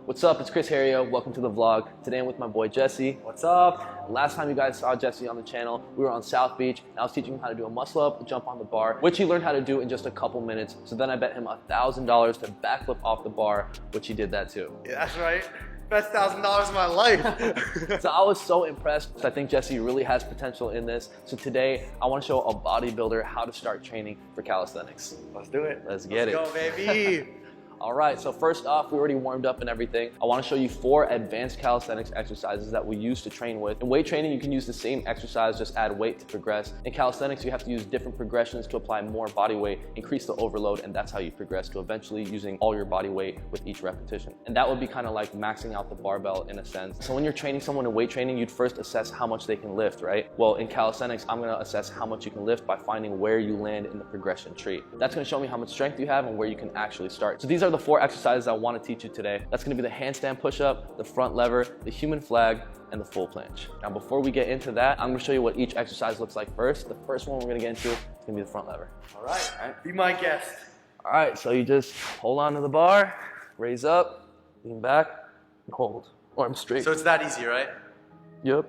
What's up? It's Chris Harrio. Welcome to the vlog. Today I'm with my boy Jesse. What's up? Last time you guys saw Jesse on the channel, we were on South Beach and I was teaching him how to do a muscle up, jump on the bar, which he learned how to do in just a couple minutes. So then I bet him $1,000 to backflip off the bar, which he did that too. Yeah, that's right. Best $1,000 of my life. So I was so impressed. So I think Jesse really has potential in this. So today I want to show a bodybuilder how to start training for calisthenics. Let's do it. Let's get it. Let's go, baby. All right, so first off, we already warmed up and everything. I want to show you 4 advanced calisthenics exercises that we use to train with. In weight training, you can use the same exercise, just add weight to progress. In calisthenics, you have to use different progressions to apply more body weight, increase the overload, and that's how you progress to eventually using all your body weight with each repetition. And that would be kind of like maxing out the barbell in a sense. So when you're training someone in weight training, you'd first assess how much they can lift, right? Well, in calisthenics, I'm gonna assess how much you can lift by finding where you land in the progression tree. That's gonna show me how much strength you have and where you can actually start. So these are the 4 exercises I want to teach you today. That's going to be the handstand push-up, the front lever, the human flag, and the full planche. Now before we get into that, I'm going to show you what each exercise looks like first. The first one we're going to get into is going to be the front lever. All right. Be my guest. All right, so you just hold on to the bar, raise up, lean back, and hold. Arms straight. So it's that easy, right? Yep.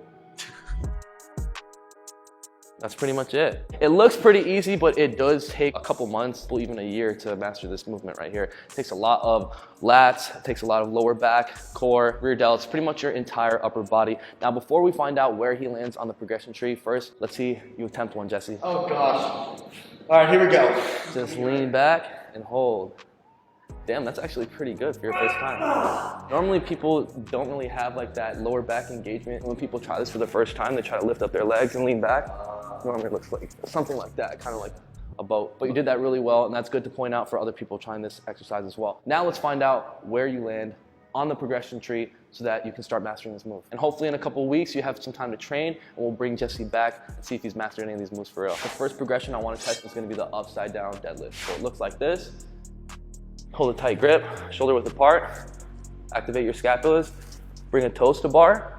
That's pretty much it. It looks pretty easy, but it does take a couple months, or even a year to master this movement right here. It takes a lot of lats, it takes a lot of lower back, core, rear delts, pretty much your entire upper body. Now, before we find out where he lands on the progression tree, first, let's see you attempt one, Jesse. Oh gosh. All right, here we go. Just lean back and hold. Damn, that's actually pretty good for your first time. Normally people don't really have like that lower back engagement. When people try this for the first time, they try to lift up their legs and lean back. Normally it looks like something like that, kind of like a boat. But you did that really well, and that's good to point out for other people trying this exercise as well. Now let's find out where you land on the progression tree so that you can start mastering this move. And hopefully in a couple of weeks, you have some time to train, and we'll bring Jesse back and see if he's mastered any of these moves for real. The first progression I want to test is going to be the upside down deadlift. So it looks like this. Hold a tight grip, shoulder width apart, activate your scapulas, bring a toes to bar,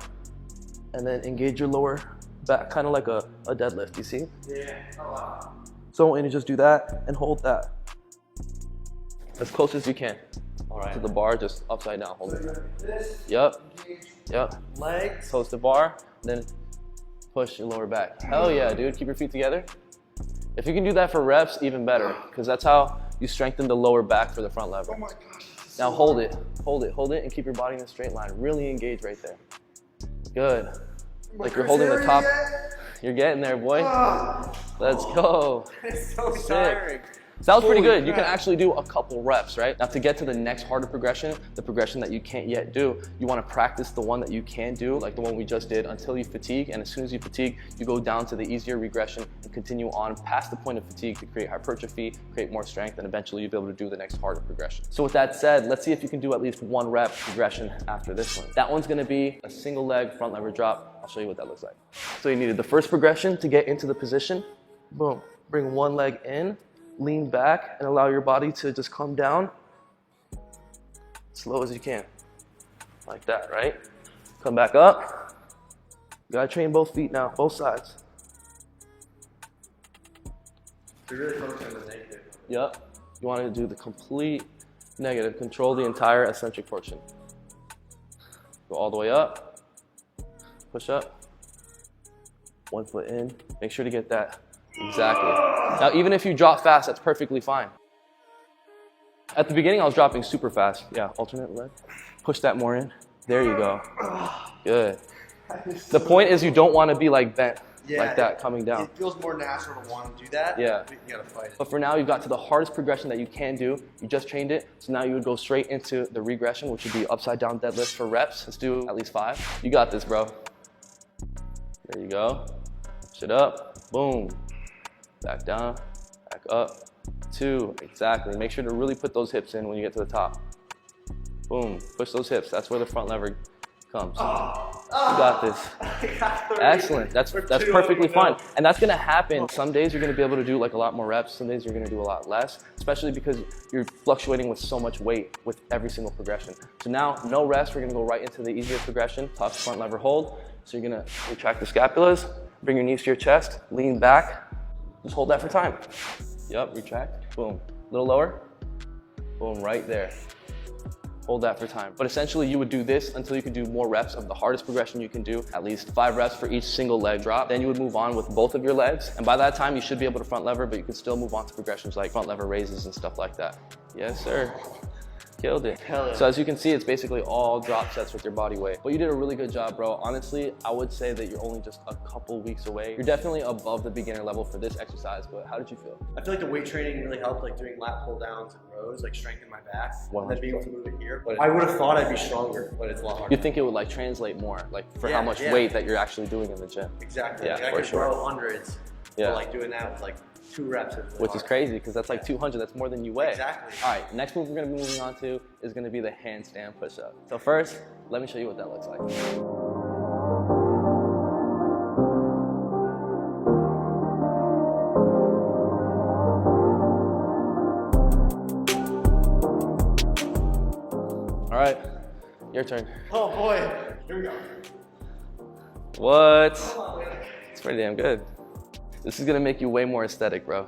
and then engage your lower back, kind of like a deadlift, you see? Yeah. Oh, wow. So and you just do that and hold that as close as you can. All right. To the bar, just upside down, hold it. This. Yep, yep. Legs. Toes to bar, then push your lower back. Hell yeah, dude, keep your feet together. If you can do that for reps, even better, because that's how you strengthen the lower back for the front lever. Oh my gosh. Now hold it, hold it, hold it, and keep your body in a straight line. Really engage right there. Good. Like you're holding the top. You're getting there, boy. Let's go. It's so Sick. tiring. So that was pretty Holy good. You can crap. actually do a couple reps, right? Now to get to the next harder progression, the progression that you can't yet do, you want to practice the one that you can do, like the one we just did, until you fatigue. And as soon as you fatigue, you go down to the easier regression and continue on past the point of fatigue to create hypertrophy, create more strength, and eventually you'll be able to do the next harder progression. So with that said, let's see if you can do at least 1 rep progression after this one. That one's going to be a single leg front lever drop. I'll show you what that looks like. So you needed the first progression to get into the position. Boom. Bring one leg in. Lean back and allow your body to just come down slow as you can, like that, right? Come back up. You gotta train both feet now, both sides. You're really focusing on the negative. Yep. You want to do the complete negative. Control the entire eccentric portion. Go all the way up. Push up. 1 foot in. Make sure to get that. Exactly. Now, even if you drop fast, that's perfectly fine. At the beginning, I was dropping super fast. Yeah, alternate leg. Push that more in. There you go. Good. The point is you don't want to be like bent, like that, coming down. It feels more natural to want to do that. Yeah. But you gotta fight it. But for now, you've got to the hardest progression that you can do. You just trained it. So now you would go straight into the regression, which would be upside down deadlift for reps. Let's do at least 5. You got this, bro. There you go. Push it up. Boom. Back down, back up, 2, exactly. Make sure to really put those hips in when you get to the top. Boom, push those hips. That's where the front lever comes. You got this. Excellent, that's perfectly fine. And that's gonna happen. Some days you're gonna be able to do like a lot more reps, some days you're gonna do a lot less, especially because you're fluctuating with so much weight with every single progression. So now, no rest, we're gonna go right into the easier progression, tough front lever hold. So you're gonna retract the scapulas, bring your knees to your chest, lean back, just hold that for time. Yep, retract, boom. A little lower, boom, right there. Hold that for time. But essentially you would do this until you could do more reps of the hardest progression you can do, at least 5 reps for each single leg drop. Then you would move on with both of your legs. And by that time you should be able to front lever, but you could still move on to progressions like front lever raises and stuff like that. Yes, sir. Killed it. Hell yeah. So as you can see, it's basically all drop sets with your body weight. But you did a really good job, bro. Honestly, I would say that you're only just a couple weeks away. You're definitely above the beginner level for this exercise, but how did you feel? I feel like the weight training really helped, like doing lat pull downs and rows, like strengthen my back, and then being able to move it here. But I would have thought I'd be stronger, but it's a lot harder. You'd think it would like translate more, like for how much weight that you're actually doing in the gym. Exactly. Yeah, like, for I could sure. row hundreds, but like doing that with like 2 reps. Which is crazy because that's like 200, that's more than you weigh. Exactly. All right, next move we're gonna be moving on to is gonna be the handstand push-up. So first, let me show you what that looks like. All right, your turn. Oh boy, here we go. What? It's pretty damn good. This is gonna make you way more aesthetic, bro.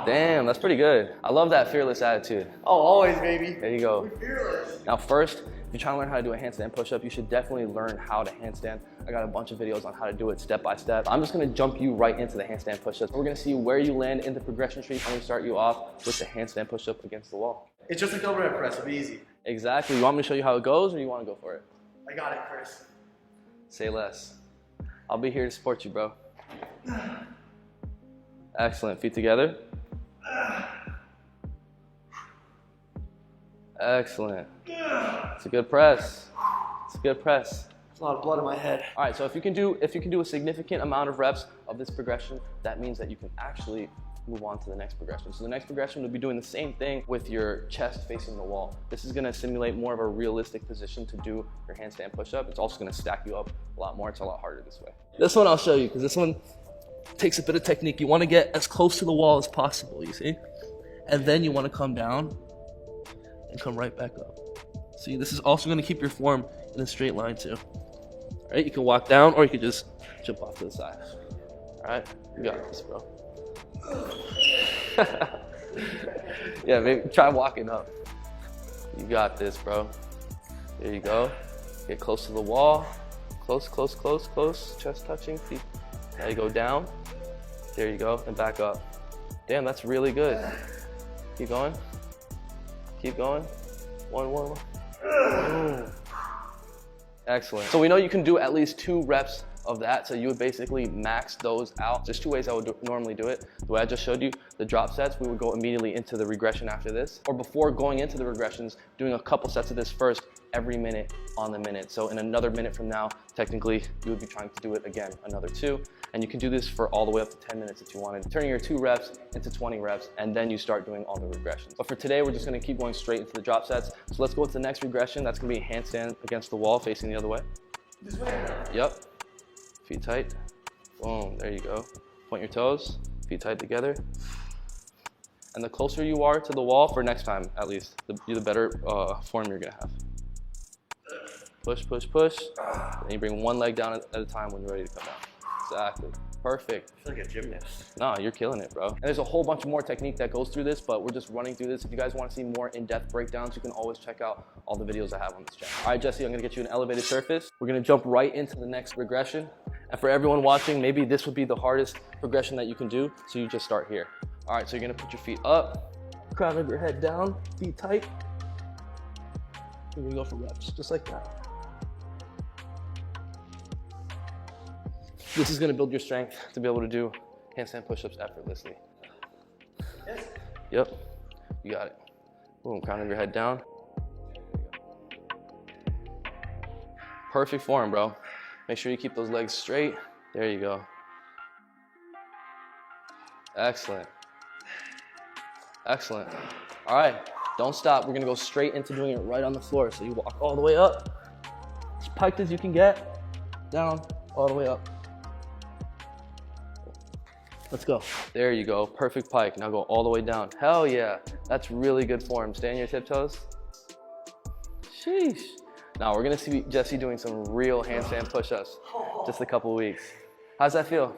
Damn, that's pretty good. I love that fearless attitude. Oh, always, baby. There you go. We're fearless. Now first, if you're trying to learn how to do a handstand push-up, you should definitely learn how to handstand. I got a bunch of videos on how to do it step by step. I'm just gonna jump you right into the handstand push-ups. We're gonna see where you land in the progression tree. I'm gonna start you off with the handstand push-up against the wall. It's just like overhead press, it'll be easy. Exactly. You want me to show you how it goes or you wanna go for it? I got it, Chris. Say less. I'll be here to support you, bro. Excellent. Feet together. Excellent. It's a good press. It's a good press. There's a lot of blood in my head. All right, so if you can do a significant amount of reps of this progression, that means that you can actually move on to the next progression. So the next progression will be doing the same thing with your chest facing the wall. This is gonna simulate more of a realistic position to do your handstand push-up. It's also gonna stack you up a lot more. It's a lot harder this way. This one I'll show you because this one takes a bit of technique. You wanna get as close to the wall as possible, you see? And then you wanna come down and come right back up. See, this is also gonna keep your form in a straight line too. All right, you can walk down or you can just jump off to the side. All right, you got this, bro. Yeah, maybe try walking up. You got this, bro. There you go. Get close to the wall. Close, close, close, close. Chest touching, feet. Now you go down. There you go, and back up. Damn, that's really good. Keep going. Keep going. One. Boom. Excellent. So we know you can do at least 2 reps of that, so you would basically max those out. There's 2 ways I would normally do it. The way I just showed you, the drop sets, we would go immediately into the regression after this, or before going into the regressions, doing a couple sets of this first, every minute on the minute. So in another minute from now, technically, you would be trying to do it again, another 2. And you can do this for all the way up to 10 minutes if you wanted, turning your 2 reps into 20 reps, and then you start doing all the regressions. But for today, we're just gonna keep going straight into the drop sets. So let's go into the next regression. That's gonna be a handstand against the wall, facing the other way. This way. Yep. Feet tight. Boom, there you go. Point your toes, feet tight together. And the closer you are to the wall, for next time at least, the better form you're gonna have. Push, push, push. Then you bring one leg down at a time when you're ready to come down. Exactly. Perfect. I feel like a gymnast. No, you're killing it, bro. And there's a whole bunch more technique that goes through this, but we're just running through this. If you guys want to see more in-depth breakdowns, you can always check out all the videos I have on this channel. All right, Jesse, I'm gonna get you an elevated surface. We're gonna jump right into the next regression. And for everyone watching, maybe this would be the hardest progression that you can do, so you just start here. All right, so you're gonna put your feet up, crown of your head down, feet tight. You're gonna go for reps, just like that. This is gonna build your strength to be able to do handstand push-ups effortlessly. Yes. Yep, you got it. Boom, crown of your head down. Perfect form, bro. Make sure you keep those legs straight. There you go. Excellent. Excellent. All right, don't stop. We're gonna go straight into doing it right on the floor. So you walk all the way up, as piked as you can get, down, all the way up. Let's go. There you go, perfect pike. Now go all the way down. Hell yeah, that's really good form. Stay on your tiptoes. Sheesh. Now we're gonna see Jesse doing some real handstand push-ups. Just a couple weeks. How's that feel?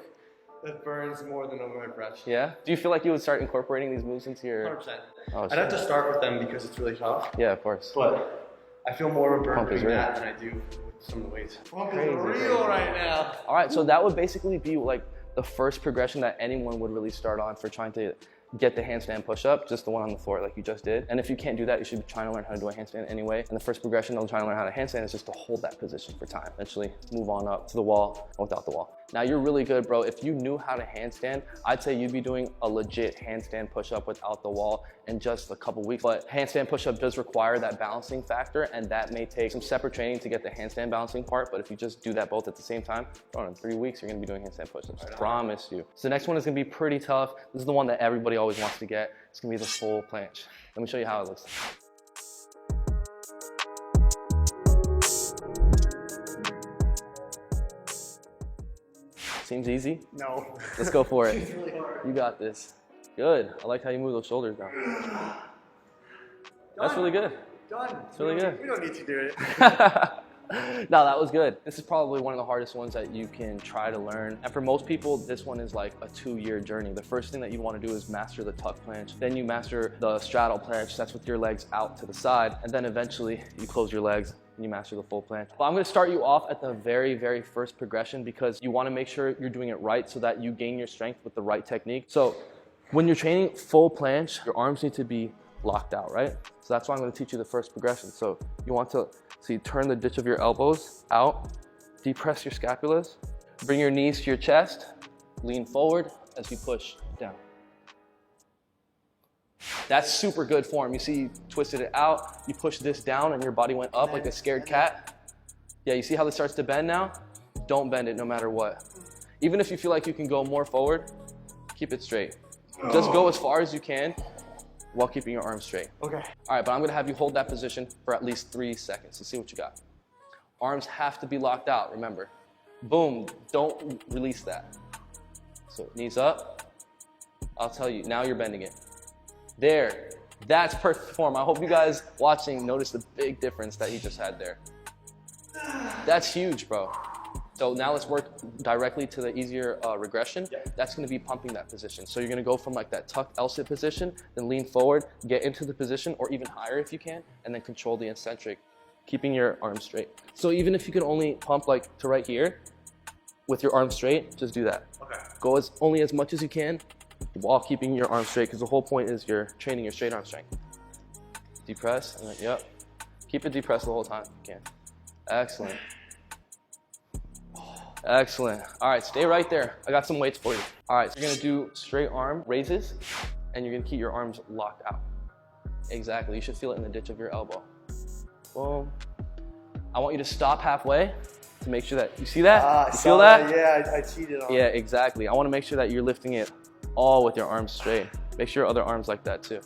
It burns more than over my breath. Yeah? Do you feel like you would start incorporating these moves into your... 100%. Oh, I'd have to start with them because it's really tough. Yeah, of course. But I feel more of a burn Pump is doing real. that than I do with some of the weights. Pump is Crazy, real crazy. right now. All right, so that would basically be like the first progression that anyone would really start on for trying to get the handstand push-up, just the one on the floor like you just did. And if you can't do that, you should be trying to learn how to do a handstand anyway. And the first progression of trying to learn how to handstand is just to hold that position for time. Eventually move on up to the wall or without the wall. Now you're really good, bro. If you knew how to handstand, I'd say you'd be doing a legit handstand push-up without the wall in just a couple weeks. But handstand push-up does require that balancing factor, and that may take some separate training to get the handstand balancing part. But if you just do that both at the same time, bro, in 3 weeks, you're gonna be doing handstand push-ups. I promise you. So the next one is gonna be pretty tough. This is the one that everybody always wants to get. It's gonna be the full planche. Let me show you how it looks. Seems easy? No. Let's go for it. It's really hard. You got this. Good. I like how you move those shoulders down. That's really good. Done. It's really good. We don't need to do it. No, that was good. This is probably one of the hardest ones that you can try to learn. And for most people, this one is like a 2-year journey. The first thing that you want to do is master the tuck planche. Then you master the straddle planche. That's with your legs out to the side. And then eventually you close your legs and you master the full planche. But I'm going to start you off at the very, very first progression because you want to make sure you're doing it right so that you gain your strength with the right technique. So when you're training full planche, your arms need to be locked out, right? So that's why I'm going to teach you the first progression. So you want to, so you turn the ditch of your elbows out, depress your scapulas, bring your knees to your chest, lean forward as you push down. That's super good form. You see, you twisted it out, you push this down and your body went up like a scared cat. Yeah, you see how this starts to bend now? Don't bend it no matter what. Even if you feel like you can go more forward, keep it straight. Just go as far as you can while keeping your arms straight. Okay. All right, but I'm gonna have you hold that position for at least 3 seconds. Let's see what you got. Arms have to be locked out, remember. Boom, don't release that. So knees up. I'll tell you, now you're bending it. There, that's perfect form. I hope you guys watching notice the big difference that he just had there. That's huge, bro. So now let's work directly to the easier regression. Yeah. That's gonna be pumping that position. So you're gonna go from like that tucked L-sit position, then lean forward, get into the position, or even higher if you can, and then control the eccentric, keeping your arms straight. So even if you can only pump like to right here, with your arms straight, just do that. Okay. Go only as much as you can, while keeping your arms straight, because the whole point is you're training your straight arm strength. Depress, and then, yep. Keep it depressed the whole time if you can. Excellent. Excellent. All right, stay right there. I got some weights for you. All right, so you're gonna do straight arm raises, and you're gonna keep your arms locked out. Exactly, you should feel it in the ditch of your elbow. Boom. I want you to stop halfway to make sure that, you see that? You feel that? Yeah, I cheated on it. Yeah, exactly. I wanna make sure that you're lifting it all with your arms straight. Make sure your other arms like that too.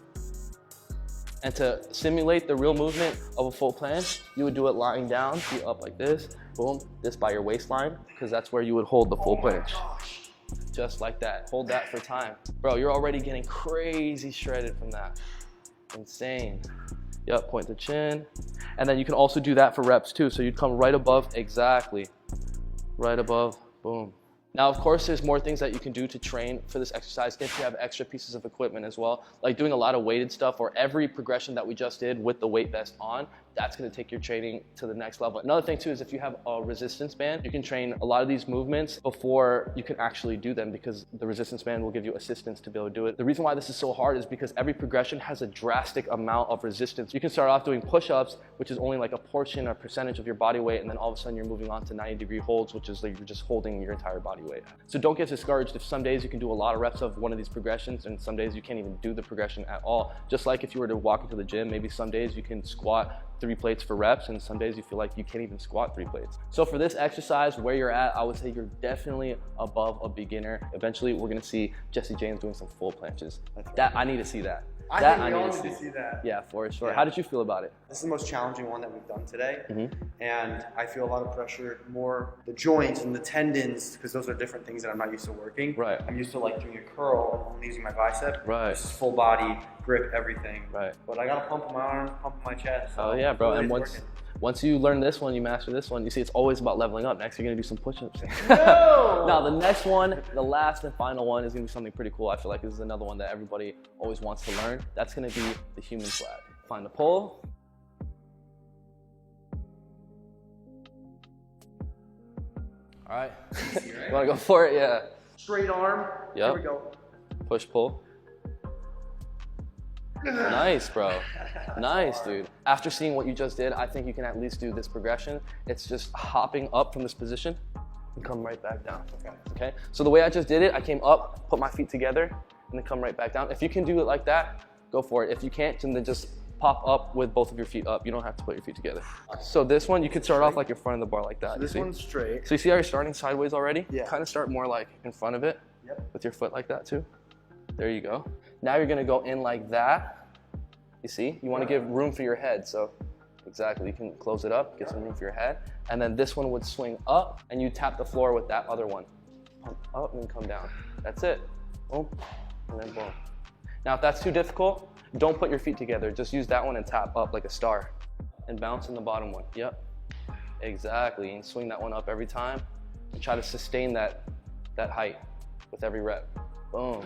And to simulate the real movement of a full planche, you would do it lying down, feet up like this, boom, this by your waistline, because that's where you would hold the full planche. Just like that, hold that for time. Bro, you're already getting crazy shredded from that. Insane. Yep, point the chin. And then you can also do that for reps too. So you'd come right above, exactly. Right above, boom. Now, of course, there's more things that you can do to train for this exercise if you have extra pieces of equipment as well, like doing a lot of weighted stuff or every progression that we just did with the weight vest on. That's going to take your training to the next level. Another thing too is if you have a resistance band, you can train a lot of these movements before you can actually do them because the resistance band will give you assistance to be able to do it. The reason why this is so hard is because every progression has a drastic amount of resistance. You can start off doing push-ups, which is only like a portion or percentage of your body weight, and then all of a sudden you're moving on to 90-degree holds, which is like you're just holding your entire body weight. So don't get discouraged if some days you can do a lot of reps of one of these progressions and some days you can't even do the progression at all. Just like if you were to walk into the gym, maybe some days you can squat 3 plates for reps and some days you feel like you can't even squat 3 plates. So for this exercise, where you're at, I would say you're definitely above a beginner. Eventually we're gonna see Jesse James doing some full planches. That I need to see that. I think we all need to see that. Yeah, for sure. Yeah. How did you feel about it? This is the most challenging one that we've done today. And I feel a lot of pressure, more the joints and the tendons, because those are different things that I'm not used to working. Right. I'm used to like doing a curl and only using my bicep. Right. This is full body, grip, everything. Right. But I gotta pump my arms, pump my chest. Oh yeah, bro. Really And Once you learn this one, you master this one, you see it's always about leveling up. Next, you're gonna do some push-ups. No! Now, the next one, the last and final one is gonna be something pretty cool. I feel like this is another one that everybody always wants to learn. That's gonna be the human flag. Find the pole. All right. Easy, right? You wanna go for it? Yeah. Straight arm. Yep. Here we go. Push, pull. Nice, bro. Nice, dude. After seeing what you just did, I think you can at least do this progression. It's just hopping up from this position and come right back down. Okay? So the way I just did it, I came up, put my feet together, and then come right back down. If you can do it like that, go for it. If you can't, then just pop up with both of your feet up. You don't have to put your feet together. So this one, you could start off like you're front of the bar like that. So this one's straight. So you see how you're starting sideways already? Yeah. Kind of start more like in front of it. Yep. With your foot like that too. There you go. Now you're gonna go in like that. You see? You wanna give room for your head. So exactly, you can close it up, get some room for your head. And then this one would swing up and you tap the floor with that other one. Pump up and then come down. That's it. Boom, and then boom. Now if that's too difficult, don't put your feet together. Just use that one and tap up like a star. And bounce in the bottom one. Yep, exactly. And swing that one up every time. And try to sustain that height with every rep. Boom.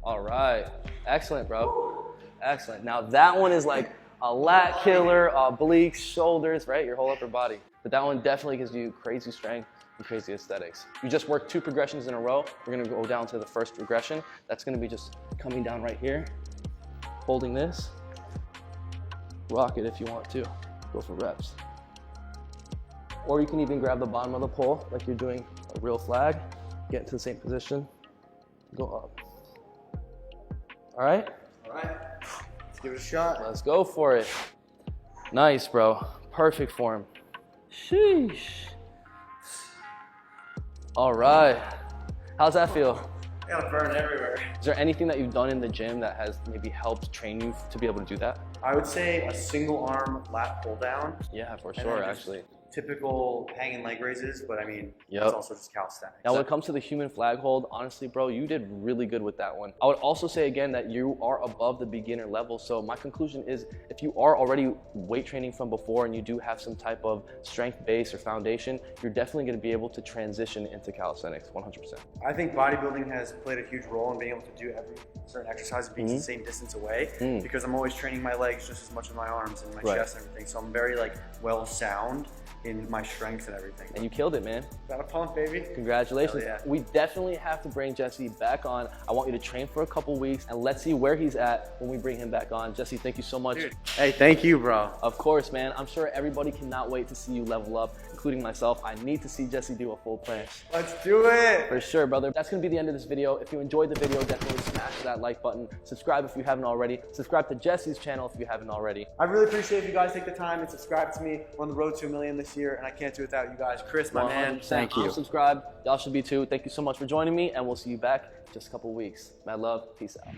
All right. Excellent, bro. Excellent. Now that one is like a lat killer, obliques, shoulders, right? Your whole upper body. But that one definitely gives you crazy strength and crazy aesthetics. You just worked 2 progressions in a row. We're gonna go down to the first progression. That's gonna be just coming down right here, holding this. Rock it if you want to. Go for reps. Or you can even grab the bottom of the pole like you're doing a real flag. Get into the same position. Go up. All right? All right. Let's give it a shot. Let's go for it. Nice, bro. Perfect form. Sheesh. All right. How's that feel? I got a burn everywhere. Is there anything that you've done in the gym that has maybe helped train you to be able to do that? I would say a single arm lat pull down. Yeah, for And sure, then just actually. Typical hanging leg raises, but I mean, Yep. it's also just calisthenics. Now, when it comes to the human flag hold, honestly, bro, you did really good with that one. I would also say again that you are above the beginner level. So my conclusion is if you are already weight training from before and you do have some type of strength base or foundation, you're definitely going to be able to transition into calisthenics 100%. I think bodybuilding has played a huge role in being able to do every certain exercise being the same distance away because I'm always training my legs just as much as my arms and my chest and everything. So I'm very like well sound in my strength and everything. And you killed it, man. Got a pump, baby. Congratulations. Hell yeah. We definitely have to bring Jesse back on. I want you to train for a couple weeks and let's see where he's at when we bring him back on. Jesse, thank you so much. Dude. Hey, thank you, bro. Of course, man. I'm sure everybody cannot wait to see you level up, including myself. I need to see Jesse do a full planche. Let's do it. For sure, brother. That's gonna be the end of this video. If you enjoyed the video, definitely smash that like button. Subscribe if you haven't already. Subscribe to Jesse's channel if you haven't already. I really appreciate if you guys take the time and subscribe to me. We're on the road to 1 million this year, and I can't do it without you guys. Chris, my man, 100%. thank you. I'm subscribed. Y'all should be too. Thank you so much for joining me, and we'll see you back in just a couple weeks. Mad love. Peace out.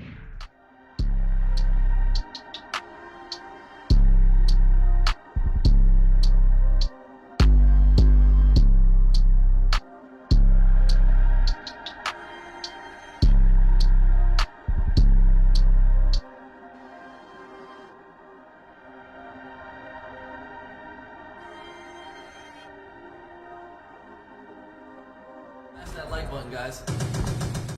Smash that like button, guys.